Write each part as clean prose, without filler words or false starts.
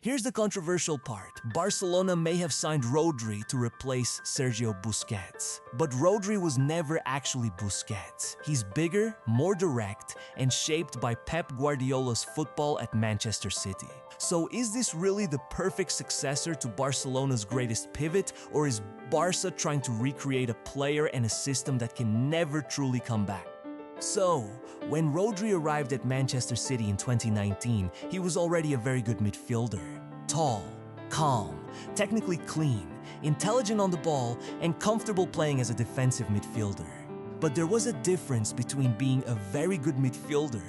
Here's the controversial part. Barcelona may have signed Rodri to replace Sergio Busquets. But Rodri was never actually Busquets. He's bigger, more direct, and shaped by Pep Guardiola's football at Manchester City. So is this really the perfect successor to Barcelona's greatest pivot, or is Barça trying to recreate a player and a system that can never truly come back? So, when Rodri arrived at Manchester City in 2019, he was already a very good midfielder. Tall, calm, technically clean, intelligent on the ball, and comfortable playing as a defensive midfielder. But there was a difference between being a very good midfielder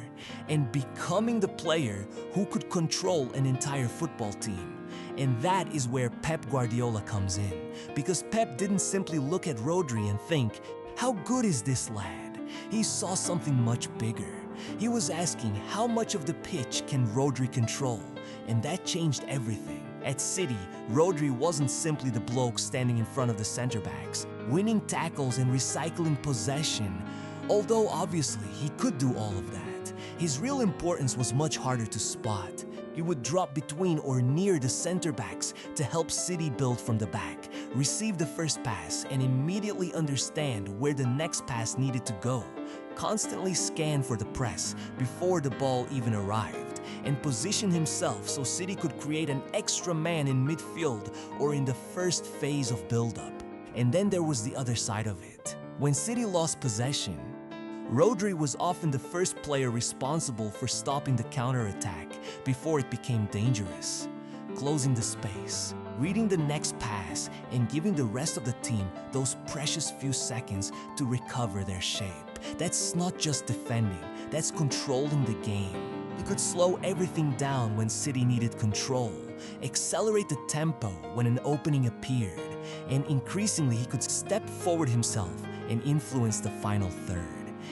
and becoming the player who could control an entire football team. And that is where Pep Guardiola comes in. Because Pep didn't simply look at Rodri and think, "How good is this lad?" He saw something much bigger. He was asking, how much of the pitch can Rodri control? And that changed everything. At City, Rodri wasn't simply the bloke standing in front of the center backs, winning tackles and recycling possession. Although obviously he could do all of that, his real importance was much harder to spot. He would drop between or near the center backs to help City build from the back, receive the first pass, and immediately understand where the next pass needed to go. Constantly scan for the press before the ball even arrived, and position himself so City could create an extra man in midfield or in the first phase of build-up. And then there was the other side of it. When City lost possession, Rodri was often the first player responsible for stopping the counter-attack before it became dangerous, closing the space, reading the next pass, and giving the rest of the team those precious few seconds to recover their shape. That's not just defending, that's controlling the game. He could slow everything down when City needed control, accelerate the tempo when an opening appeared, and increasingly he could step forward himself and influence the final third.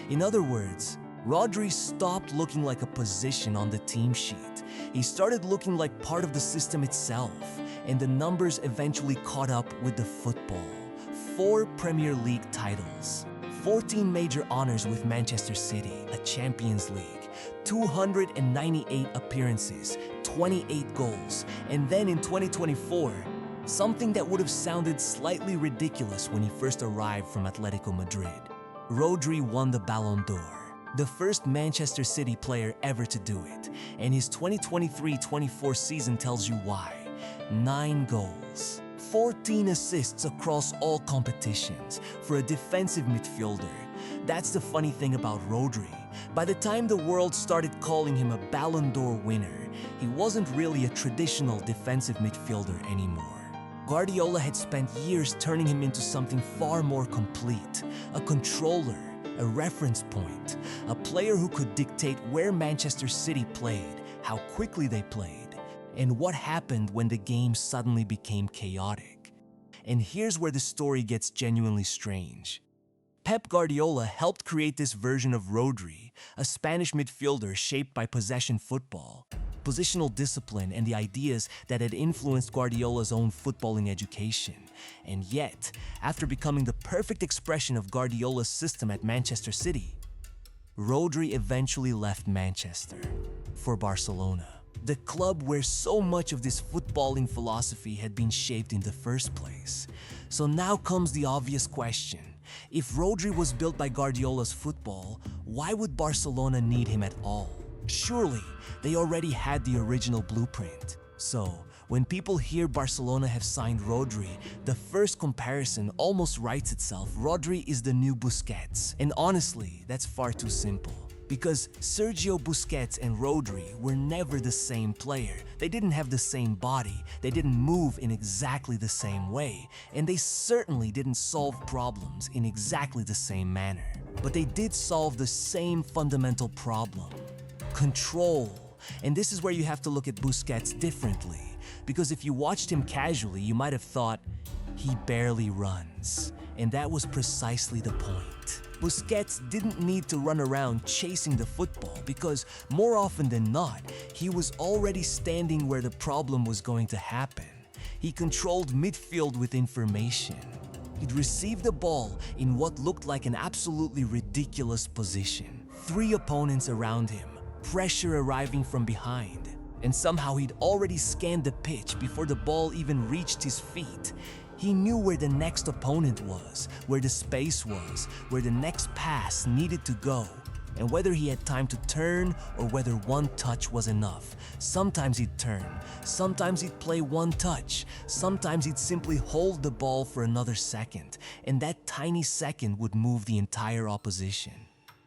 In other words, Rodri stopped looking like a position on the team sheet. He started looking like part of the system itself, and the numbers eventually caught up with the football. 4 Premier League titles, 14 major honors with Manchester City, a Champions League, 298 appearances, 28 goals, and then in 2024, something that would have sounded slightly ridiculous when he first arrived from Atletico Madrid. Rodri won the Ballon d'Or, the first Manchester City player ever to do it, and his 2023-24 season tells you why. 9 goals, 14 assists across all competitions for a defensive midfielder. That's the funny thing about Rodri. By the time the world started calling him a Ballon d'Or winner, he wasn't really a traditional defensive midfielder anymore. Guardiola had spent years turning him into something far more complete, a controller, a reference point, a player who could dictate where Manchester City played, how quickly they played, and what happened when the game suddenly became chaotic. And here's where the story gets genuinely strange. Pep Guardiola helped create this version of Rodri, a Spanish midfielder shaped by possession football, positional discipline, and the ideas that had influenced Guardiola's own footballing education. And yet, after becoming the perfect expression of Guardiola's system at Manchester City, Rodri eventually left Manchester for Barcelona, the club where so much of this footballing philosophy had been shaped in the first place. So now comes the obvious question. If Rodri was built by Guardiola's football, why would Barcelona need him at all? Surely, they already had the original blueprint. So, when people hear Barcelona have signed Rodri, the first comparison almost writes itself. Rodri is the new Busquets. And honestly, that's far too simple. Because Sergio Busquets and Rodri were never the same player. They didn't have the same body, they didn't move in exactly the same way, and they certainly didn't solve problems in exactly the same manner. But they did solve the same fundamental problem: control. And this is where you have to look at Busquets differently, because if you watched him casually, you might have thought, he barely runs. And that was precisely the point. Busquets didn't need to run around chasing the football because, more often than not, he was already standing where the problem was going to happen. He controlled midfield with information. He'd receive the ball in what looked like an absolutely ridiculous position. 3 opponents around him, pressure arriving from behind, And somehow he'd already scanned the pitch before the ball even reached his feet. He knew where the next opponent was, where the space was, where the next pass needed to go, and whether he had time to turn or whether one touch was enough. Sometimes he'd turn, sometimes he'd play one touch, sometimes he'd simply hold the ball for another second, and that tiny second would move the entire opposition.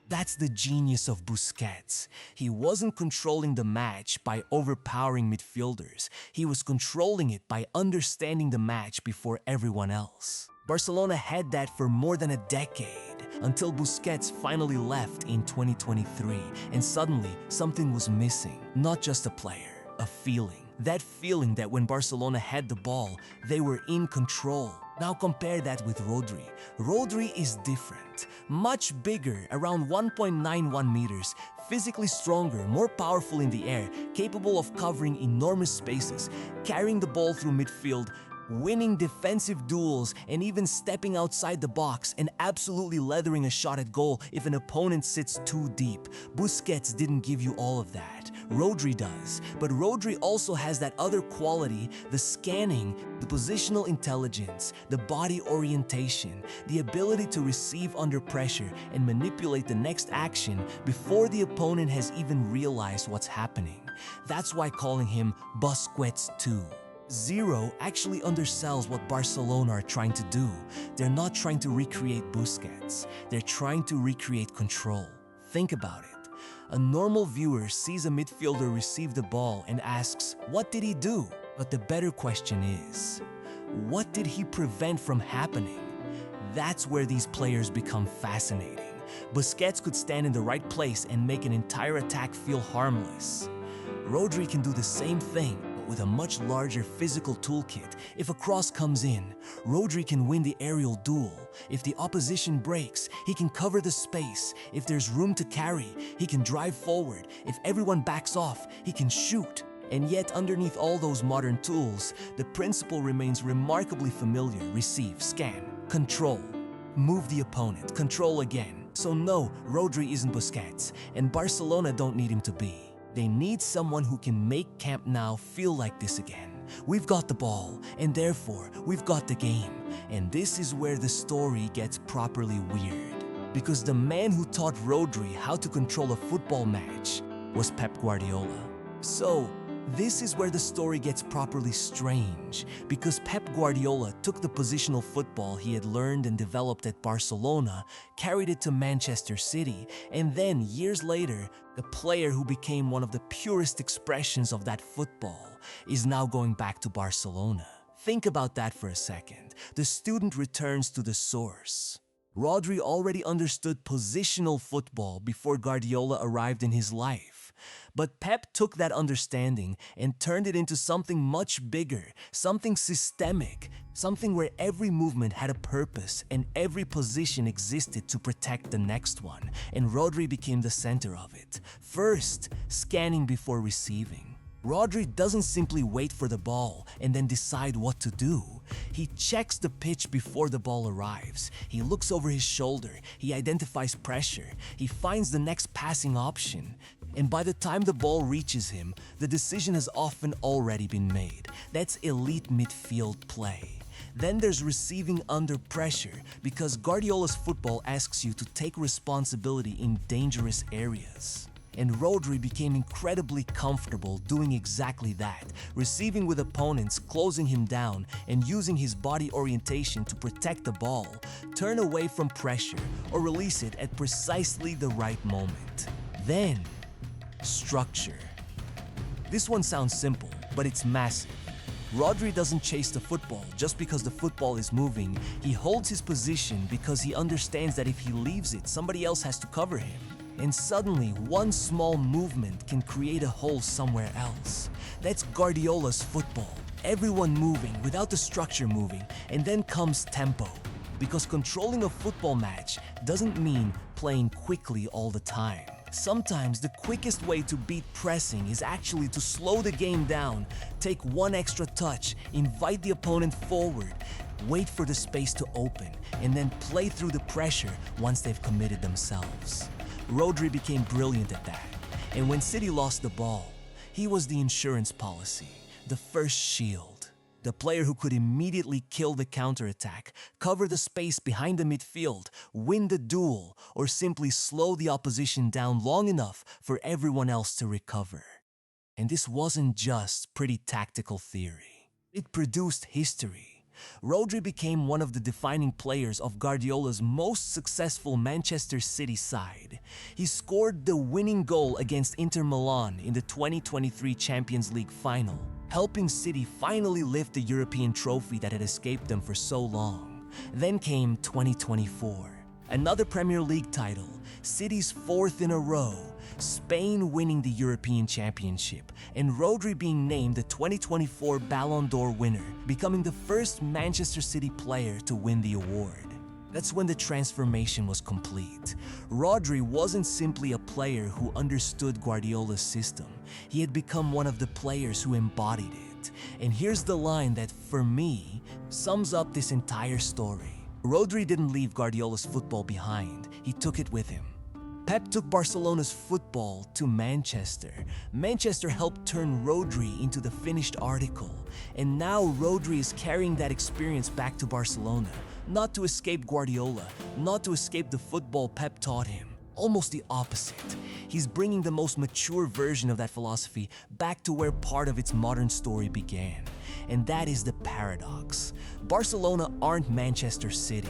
That's the genius of Busquets. He wasn't controlling the match by overpowering midfielders. He was controlling it by understanding the match before everyone else. Barcelona had that for more than a decade, until Busquets finally left in 2023, and suddenly something was missing. Not just a player, a feeling. That feeling that when Barcelona had the ball, they were in control. Now compare that with Rodri. Rodri is different, much bigger, around 1.91 meters, physically stronger, more powerful in the air, capable of covering enormous spaces, carrying the ball through midfield, winning defensive duels, and even stepping outside the box and absolutely leathering a shot at goal if an opponent sits too deep. Busquets didn't give you all of that. Rodri does. But Rodri also has that other quality, the scanning, the positional intelligence, the body orientation, the ability to receive under pressure and manipulate the next action before the opponent has even realized what's happening. That's why calling him Busquets 2. Zero actually undersells what Barcelona are trying to do. They're not trying to recreate Busquets. They're trying to recreate control. Think about it. A normal viewer sees a midfielder receive the ball and asks, what did he do? But the better question is, what did he prevent from happening? That's where these players become fascinating. Busquets could stand in the right place and make an entire attack feel harmless. Rodri can do the same thing, with a much larger physical toolkit. If a cross comes in, Rodri can win the aerial duel. If the opposition breaks, he can cover the space. If there's room to carry, he can drive forward. If everyone backs off, he can shoot. And yet, underneath all those modern tools, the principle remains remarkably familiar. Receive, scan, control, move the opponent, control again. So no, Rodri isn't Busquets, and Barcelona don't need him to be. They need someone who can make Camp Nou feel like this again. We've got the ball, and therefore, we've got the game. And this is where the story gets properly weird. Because the man who taught Rodri how to control a football match was Pep Guardiola. So, this is where the story gets properly strange, because Pep Guardiola took the positional football he had learned and developed at Barcelona, carried it to Manchester City, and then, years later, the player who became one of the purest expressions of that football is now going back to Barcelona. Think about that for a second. The student returns to the source. Rodri already understood positional football before Guardiola arrived in his life. But Pep took that understanding and turned it into something much bigger, something systemic, something where every movement had a purpose and every position existed to protect the next one, and Rodri became the center of it. First, scanning before receiving. Rodri doesn't simply wait for the ball and then decide what to do. He checks the pitch before the ball arrives. He looks over his shoulder. He identifies pressure. He finds the next passing option. And by the time the ball reaches him, the decision has often already been made. That's elite midfield play. Then there's receiving under pressure, because Guardiola's football asks you to take responsibility in dangerous areas. And Rodri became incredibly comfortable doing exactly that, receiving with opponents, closing him down, and using his body orientation to protect the ball, turn away from pressure, or release it at precisely the right moment. Then, structure. This one sounds simple, but it's massive. Rodri doesn't chase the football just because the football is moving. He holds his position because he understands that if he leaves it, somebody else has to cover him. And suddenly, one small movement can create a hole somewhere else. That's Guardiola's football. Everyone moving without the structure moving, and then comes tempo. Because controlling a football match doesn't mean playing quickly all the time. Sometimes the quickest way to beat pressing is actually to slow the game down, take one extra touch, invite the opponent forward, wait for the space to open, and then play through the pressure once they've committed themselves. Rodri became brilliant at that. And when City lost the ball, He was the insurance policy, the first shield. The player who could immediately kill the counterattack, cover the space behind the midfield, win the duel, or simply slow the opposition down long enough for everyone else to recover. And this wasn't just pretty tactical theory. It produced history. Rodri became one of the defining players of Guardiola's most successful Manchester City side. He scored the winning goal against Inter Milan in the 2023 Champions League final, helping City finally lift the European trophy that had escaped them for so long. Then came 2024. Another Premier League title, City's fourth in a row, Spain winning the European Championship, and Rodri being named the 2024 Ballon d'Or winner, becoming the first Manchester City player to win the award. That's when the transformation was complete. Rodri wasn't simply a player who understood Guardiola's system. He had become one of the players who embodied it. And here's the line that, for me, sums up this entire story. Rodri didn't leave Guardiola's football behind, he took it with him. Pep took Barcelona's football to Manchester. Manchester helped turn Rodri into the finished article. And now Rodri is carrying that experience back to Barcelona, not to escape Guardiola, not to escape the football Pep taught him. Almost the opposite. He's bringing the most mature version of that philosophy back to where part of its modern story began. And that is the paradox. Barcelona aren't Manchester City.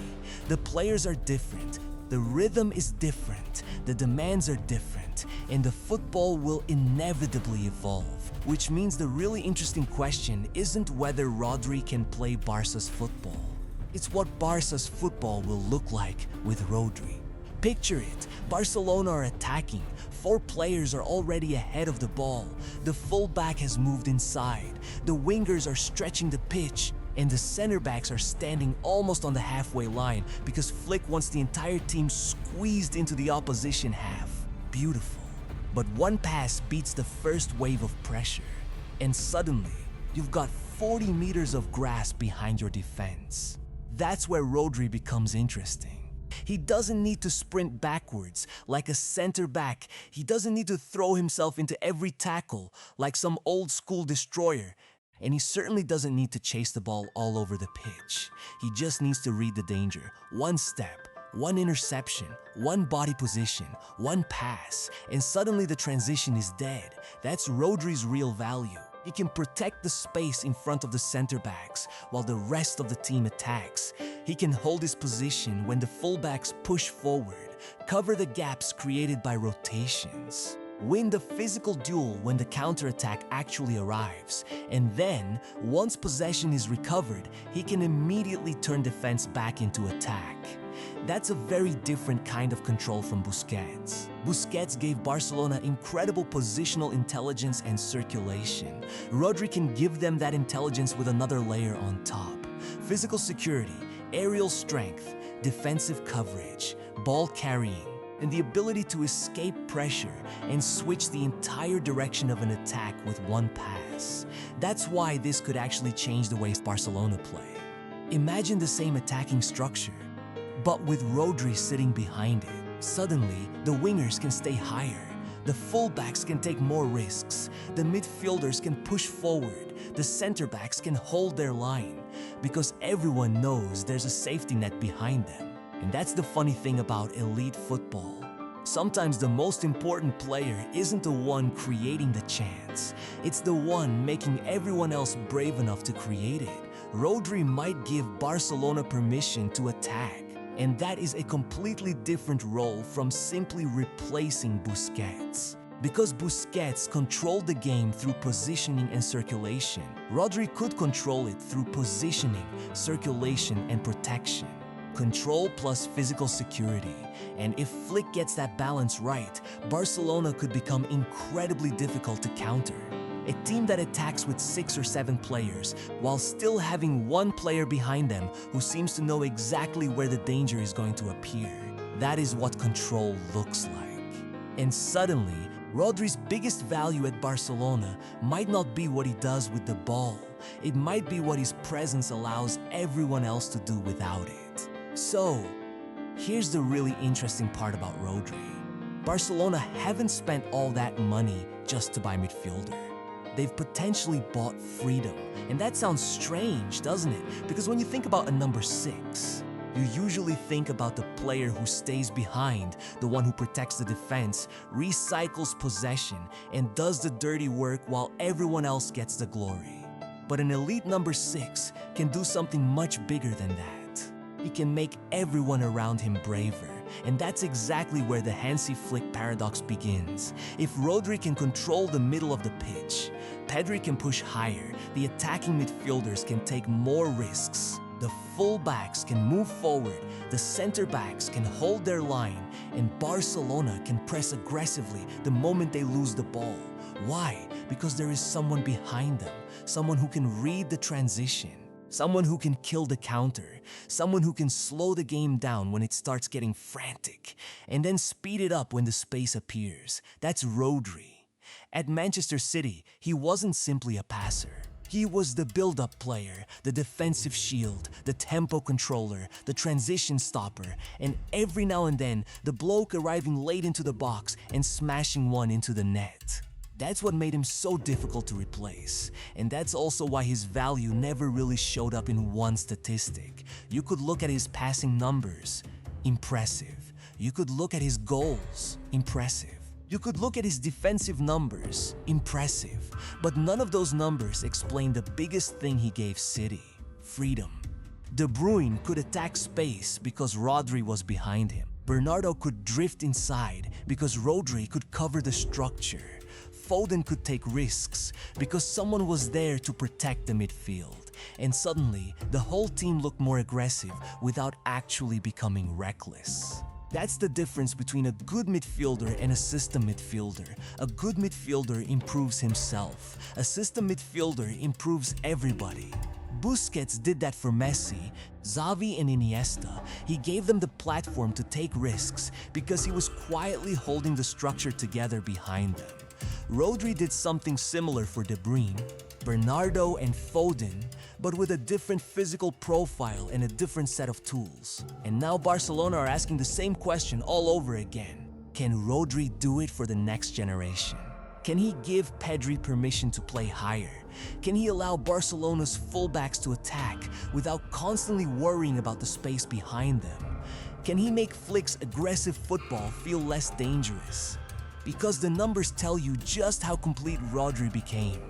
The players are different. The rhythm is different. The demands are different. And the football will inevitably evolve. Which means the really interesting question isn't whether Rodri can play Barca's football. It's what Barca's football will look like with Rodri. Picture it, Barcelona are attacking, 4 players are already ahead of the ball, the fullback has moved inside, the wingers are stretching the pitch, and the center backs are standing almost on the halfway line because Flick wants the entire team squeezed into the opposition half. Beautiful. But one pass beats the first wave of pressure, and suddenly, you've got 40 meters of grass behind your defense. That's where Rodri becomes interesting. He doesn't need to sprint backwards like a center back. He doesn't need to throw himself into every tackle like some old school destroyer. And he certainly doesn't need to chase the ball all over the pitch. He just needs to read the danger. One step, one interception, one body position, one pass, and suddenly the transition is dead. That's Rodri's real value. He can protect the space in front of the center backs while the rest of the team attacks. He can hold his position when the fullbacks push forward, cover the gaps created by rotations, win the physical duel when the counterattack actually arrives, and then, once possession is recovered, he can immediately turn defense back into attack. That's a very different kind of control from Busquets. Busquets gave Barcelona incredible positional intelligence and circulation. Rodri can give them that intelligence with another layer on top. Physical security, aerial strength, defensive coverage, ball carrying, and the ability to escape pressure and switch the entire direction of an attack with one pass. That's why this could actually change the way Barcelona play. Imagine the same attacking structure, but with Rodri sitting behind it. Suddenly, the wingers can stay higher, the fullbacks can take more risks, the midfielders can push forward, the center backs can hold their line, because everyone knows there's a safety net behind them. And that's the funny thing about elite football. Sometimes the most important player isn't the one creating the chance. It's the one making everyone else brave enough to create it. Rodri might give Barcelona permission to attack. And that is a completely different role from simply replacing Busquets. Because Busquets controlled the game through positioning and circulation, Rodri could control it through positioning, circulation, and protection. Control plus physical security. And if Flick gets that balance right, Barcelona could become incredibly difficult to counter. A team that attacks with 6 or 7 players while still having one player behind them who seems to know exactly where the danger is going to appear. That is what control looks like. And suddenly, Rodri's biggest value at Barcelona might not be what he does with the ball. It might be what his presence allows everyone else to do without it. So, here's the really interesting part about Rodri. Barcelona haven't spent all that money just to buy midfielder. they've potentially bought freedom. And that sounds strange, doesn't it? Because when you think about a number 6, you usually think about the player who stays behind, the one who protects the defense, recycles possession, and does the dirty work while everyone else gets the glory. But an elite number 6 can do something much bigger than that. He can make everyone around him braver. And that's exactly where the Hansi Flick paradox begins. If Rodri can control the middle of the pitch, Pedri can push higher, the attacking midfielders can take more risks. The fullbacks can move forward, the center-backs can hold their line, and Barcelona can press aggressively the moment they lose the ball. Why? Because there is someone behind them, someone who can read the transition, someone who can kill the counter, someone who can slow the game down when it starts getting frantic, and then speed it up when the space appears. That's Rodri. At Manchester City, he wasn't simply a passer. He was the build-up player, the defensive shield, the tempo controller, the transition stopper, and every now and then, the bloke arriving late into the box and smashing one into the net. That's what made him so difficult to replace, and that's also why his value never really showed up in one statistic. You could look at his passing numbers, impressive. You could look at his goals, impressive. You could look at his defensive numbers, impressive, but none of those numbers explain the biggest thing he gave City: freedom. De Bruyne could attack space because Rodri was behind him. Bernardo could drift inside because Rodri could cover the structure. Foden could take risks because someone was there to protect the midfield. And suddenly, the whole team looked more aggressive without actually becoming reckless. That's the difference between a good midfielder and a system midfielder. A good midfielder improves himself. A system midfielder improves everybody. Busquets did that for Messi, Xavi and Iniesta. He gave them the platform to take risks because he was quietly holding the structure together behind them. Rodri did something similar for De Bruyne, Bernardo and Foden, but with a different physical profile and a different set of tools. And now Barcelona are asking the same question all over again. Can Rodri do it for the next generation? Can he give Pedri permission to play higher? Can he allow Barcelona's fullbacks to attack without constantly worrying about the space behind them? Can he make Flick's aggressive football feel less dangerous? Because the numbers tell you just how complete Rodri became.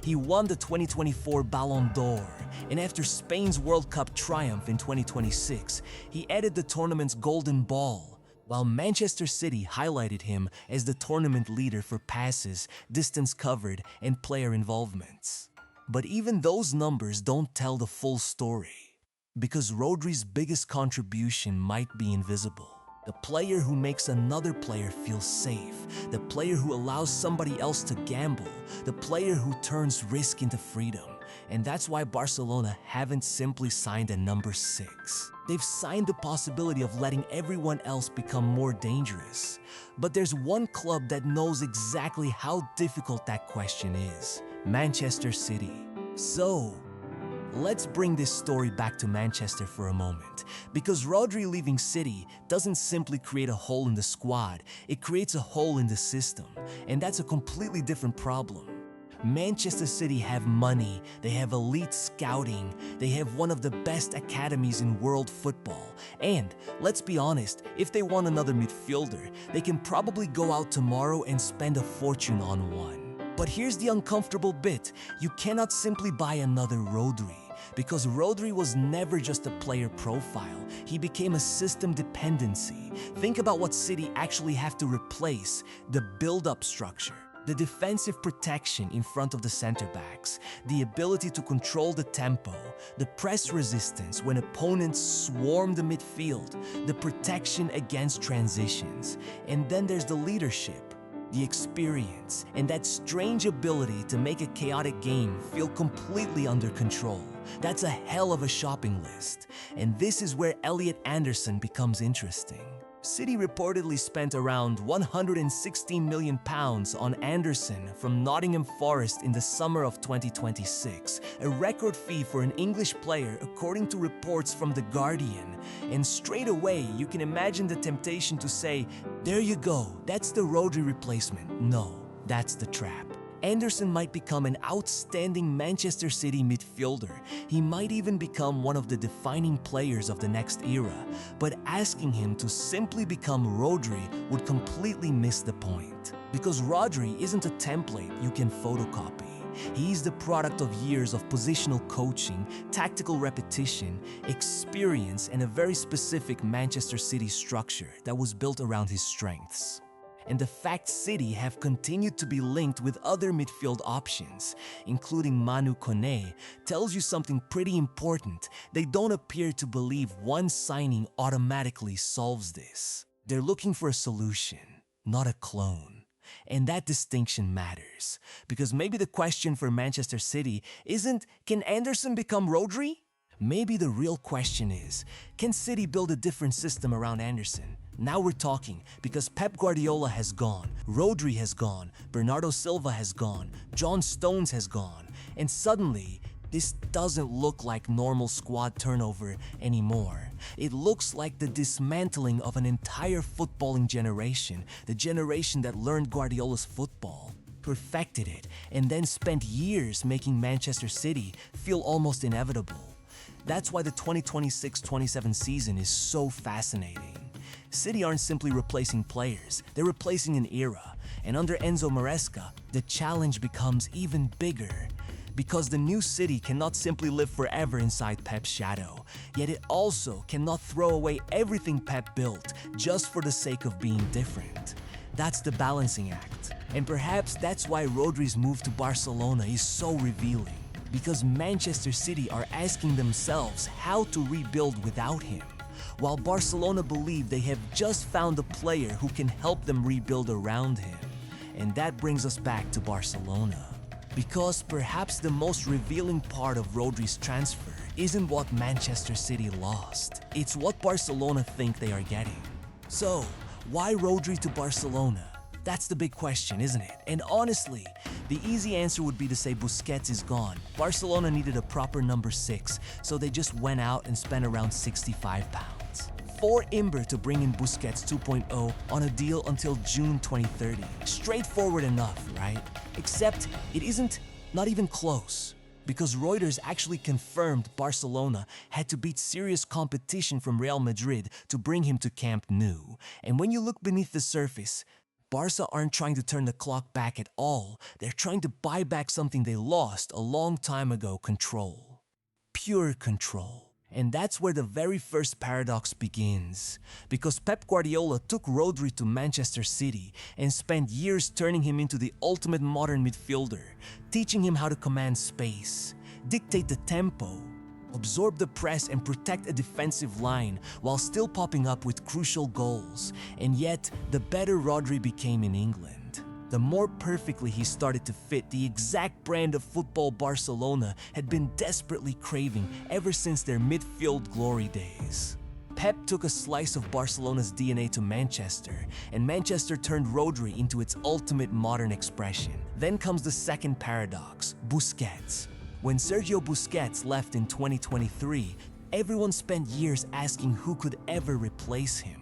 He won the 2024 Ballon d'Or, and after Spain's World Cup triumph in 2026, he added the tournament's golden ball, while Manchester City highlighted him as the tournament leader for passes, distance covered, and player involvements. But even those numbers don't tell the full story, because Rodri's biggest contribution might be invisible. The player who makes another player feel safe, the player who allows somebody else to gamble, the player who turns risk into freedom. And that's why Barcelona haven't simply signed a number 6. They've signed the possibility of letting everyone else become more dangerous. But there's one club that knows exactly how difficult that question is: Manchester City. So, let's bring this story back to Manchester for a moment, because Rodri leaving City doesn't simply create a hole in the squad, it creates a hole in the system, and that's a completely different problem. Manchester City have money, they have elite scouting, they have one of the best academies in world football, and let's be honest, if they want another midfielder, they can probably go out tomorrow and spend a fortune on one. But here's the uncomfortable bit: you cannot simply buy another Rodri, because Rodri was never just a player profile, he became a system dependency. Think about what City actually have to replace: the build-up structure, the defensive protection in front of the center-backs, the ability to control the tempo, the press resistance when opponents swarm the midfield, the protection against transitions, and then there's the leadership, the experience, and that strange ability to make a chaotic game feel completely under control. That's a hell of a shopping list. And this is where Elliot Anderson becomes interesting. City reportedly spent around £116 million on Anderson from Nottingham Forest in the summer of 2026, a record fee for an English player according to reports from The Guardian. And straight away, you can imagine the temptation to say, there you go, that's the Rodri replacement. No, that's the trap. Anderson might become an outstanding Manchester City midfielder. He might even become one of the defining players of the next era. But asking him to simply become Rodri would completely miss the point. Because Rodri isn't a template you can photocopy. He's the product of years of positional coaching, tactical repetition, experience, and a very specific Manchester City structure that was built around his strengths. And the fact City have continued to be linked with other midfield options, including Manu Kone, tells you something pretty important. They don't appear to believe one signing automatically solves this. They're looking for a solution, not a clone. And that distinction matters, because maybe the question for Manchester City isn't, can Anderson become Rodri? Maybe the real question is, can City build a different system around Anderson? Now we're talking, because Pep Guardiola has gone, Rodri has gone, Bernardo Silva has gone, John Stones has gone, and suddenly, this doesn't look like normal squad turnover anymore. It looks like the dismantling of an entire footballing generation, the generation that learned Guardiola's football, perfected it, and then spent years making Manchester City feel almost inevitable. That's why the 2026-27 season is so fascinating. City aren't simply replacing players, they're replacing an era. And under Enzo Maresca, the challenge becomes even bigger. Because the new City cannot simply live forever inside Pep's shadow, yet it also cannot throw away everything Pep built just for the sake of being different. That's the balancing act. And perhaps that's why Rodri's move to Barcelona is so revealing. Because Manchester City are asking themselves how to rebuild without him, while Barcelona believe they have just found a player who can help them rebuild around him. And that brings us back to Barcelona. Because perhaps the most revealing part of Rodri's transfer isn't what Manchester City lost, it's what Barcelona think they are getting. So, why Rodri to Barcelona? That's the big question, isn't it? And honestly, the easy answer would be to say Busquets is gone. Barcelona needed a proper number 6, so they just went out and spent around £65. For Imber to bring in Busquets 2.0 on a deal until June 2030. Straightforward enough, right? Except it isn't, not even close. Because Reuters actually confirmed Barcelona had to beat serious competition from Real Madrid to bring him to Camp Nou. And when you look beneath the surface, Barca aren't trying to turn the clock back at all. They're trying to buy back something they lost a long time ago: control. Pure control. And that's where the very first paradox begins. Because Pep Guardiola took Rodri to Manchester City and spent years turning him into the ultimate modern midfielder, teaching him how to command space, dictate the tempo, absorb the press and protect a defensive line while still popping up with crucial goals. And yet, the better Rodri became in England, the more perfectly he started to fit the exact brand of football Barcelona had been desperately craving ever since their midfield glory days. Pep took a slice of Barcelona's DNA to Manchester, and Manchester turned Rodri into its ultimate modern expression. Then comes the second paradox: Busquets. When Sergio Busquets left in 2023, everyone spent years asking who could ever replace him.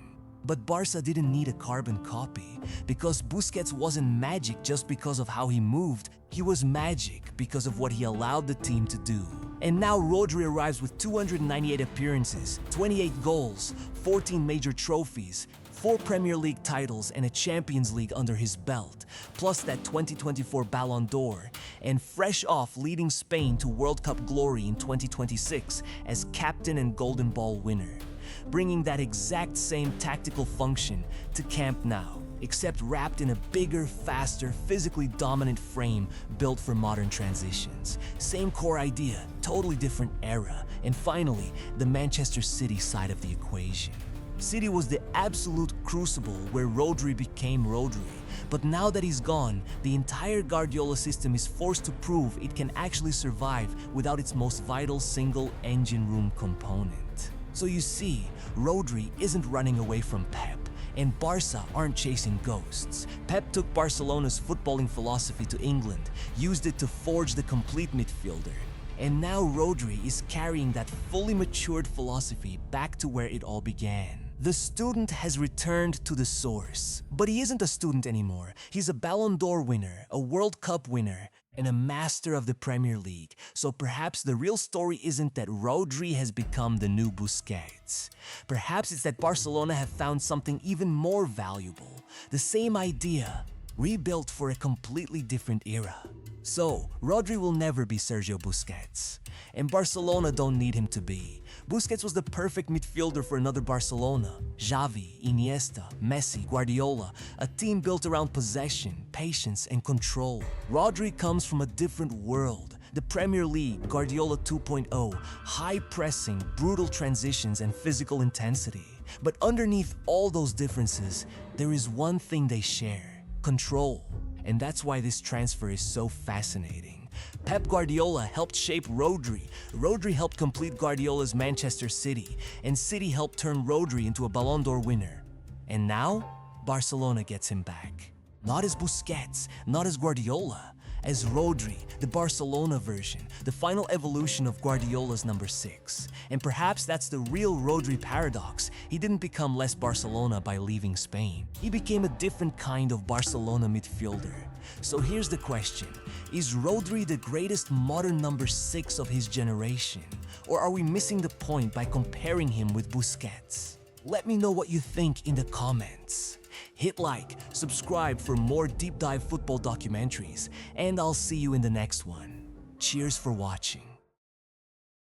But Barca didn't need a carbon copy, because Busquets wasn't magic just because of how he moved. He was magic because of what he allowed the team to do. And now Rodri arrives with 298 appearances, 28 goals, 14 major trophies, 4 Premier League titles and a Champions League under his belt, plus that 2024 Ballon d'Or, and fresh off leading Spain to World Cup glory in 2026 as captain and Golden Ball winner, bringing that exact same tactical function to Camp Nou, except wrapped in a bigger, faster, physically dominant frame built for modern transitions. Same core idea, totally different era, and finally, the Manchester City side of the equation. City was the absolute crucible where Rodri became Rodri, but now that he's gone, the entire Guardiola system is forced to prove it can actually survive without its most vital single engine room component. So you see, Rodri isn't running away from Pep, and Barca aren't chasing ghosts. Pep took Barcelona's footballing philosophy to England, used it to forge the complete midfielder, and now Rodri is carrying that fully matured philosophy back to where it all began. The student has returned to the source. But he isn't a student anymore. He's a Ballon d'Or winner, a World Cup winner, and a master of the Premier League. So perhaps the real story isn't that Rodri has become the new Busquets. Perhaps it's that Barcelona have found something even more valuable. The same idea, rebuilt for a completely different era. So, Rodri will never be Sergio Busquets. And Barcelona don't need him to be. Busquets was the perfect midfielder for another Barcelona. Xavi, Iniesta, Messi, Guardiola, a team built around possession, patience, and control. Rodri comes from a different world. The Premier League, Guardiola 2.0, high pressing, brutal transitions, and physical intensity. But underneath all those differences, there is one thing they share: control. And that's why this transfer is so fascinating. Pep Guardiola helped shape Rodri. Rodri helped complete Guardiola's Manchester City, and City helped turn Rodri into a Ballon d'Or winner. And now, Barcelona gets him back. Not as Busquets, not as Guardiola, as Rodri, the Barcelona version, the final evolution of Guardiola's No.6. And perhaps that's the real Rodri paradox. He didn't become less Barcelona by leaving Spain. He became a different kind of Barcelona midfielder. So here's the question: is Rodri the greatest modern No.6 of his generation? Or are we missing the point by comparing him with Busquets? Let me know what you think in the comments. Hit like, subscribe for more deep dive football documentaries, and I'll see you in the next one. Cheers for watching.